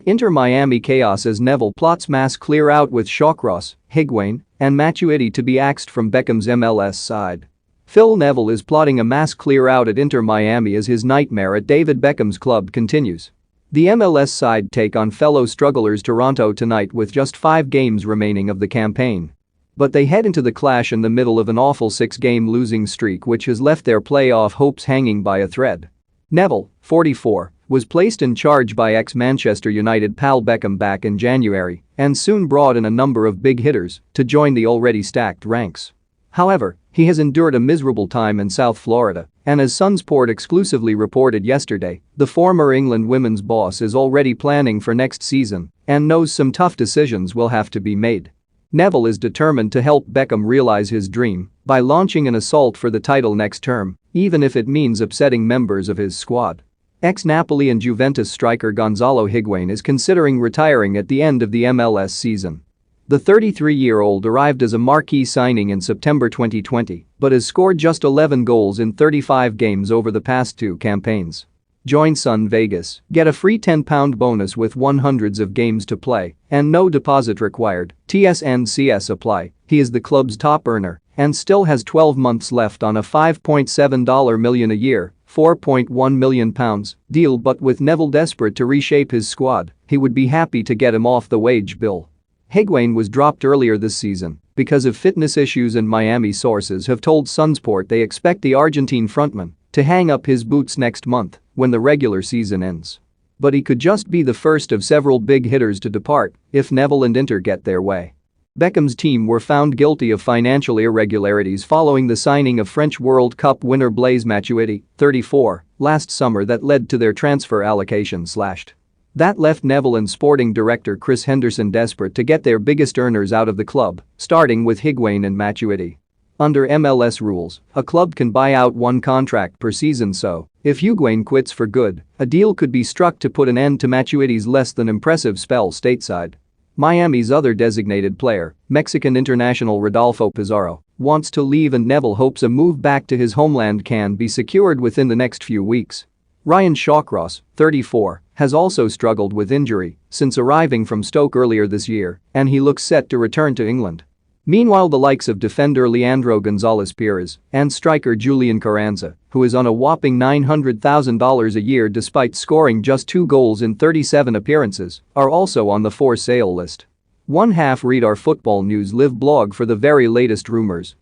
Inter Miami chaos as Neville plots mass clear out with Shawcross, Higuain, and Matuidi to be axed from Beckham's MLS side. Phil Neville is plotting a mass clear out at Inter Miami as his nightmare at David Beckham's club continues. The MLS side take on fellow strugglers Toronto tonight with just 5 games remaining of the campaign. But they head into the clash in the middle of an awful 6-game losing streak which has left their playoff hopes hanging by a thread. Neville, 44, was placed in charge by ex-Manchester United pal Beckham back in January and soon brought in a number of big hitters to join the already stacked ranks. However, he has endured a miserable time in South Florida, and as Sunsport exclusively reported yesterday, the former England women's boss is already planning for next season and knows some tough decisions will have to be made. Neville is determined to help Beckham realize his dream by launching an assault for the title next term, even if it means upsetting members of his squad. Ex-Napoli and Juventus striker Gonzalo Higuain is considering retiring at the end of the MLS season. The 33-year-old arrived as a marquee signing in September 2020 but has scored just 11 goals in 35 games over the past 2 campaigns. Join Sun Vegas, get a free £10 bonus with 100 of games to play and no deposit required, TSNCS apply. He is the club's top earner and still has 12 months left on a $5.7 million a year, £4.1 million deal, but with Neville desperate to reshape his squad, he would be happy to get him off the wage bill. Higuain was dropped earlier this season because of fitness issues and Miami sources have told Sunsport they expect the Argentine frontman to hang up his boots next month when the regular season ends. But he could just be the first of several big hitters to depart if Neville and Inter get their way. Beckham's team were found guilty of financial irregularities following the signing of French World Cup winner Blaise Matuidi, 34, last summer that led to their transfer allocation slashed. That left Neville and sporting director Chris Henderson desperate to get their biggest earners out of the club, starting with Higuain and Matuidi. Under MLS rules, a club can buy out 1 contract per season, so if Higuain quits for good, a deal could be struck to put an end to Matuidi's less than impressive spell stateside. Miami's other designated player, Mexican international Rodolfo Pizarro, wants to leave and Neville hopes a move back to his homeland can be secured within the next few weeks. Ryan Shawcross, 34, has also struggled with injury since arriving from Stoke earlier this year, and he looks set to return to England. Meanwhile, the likes of defender Leandro Gonzalez-Pirez and striker Julian Carranza, who is on a whopping $900,000 a year despite scoring just 2 goals in 37 appearances, are also on the for sale list. Read our Football News Live blog for the very latest rumors.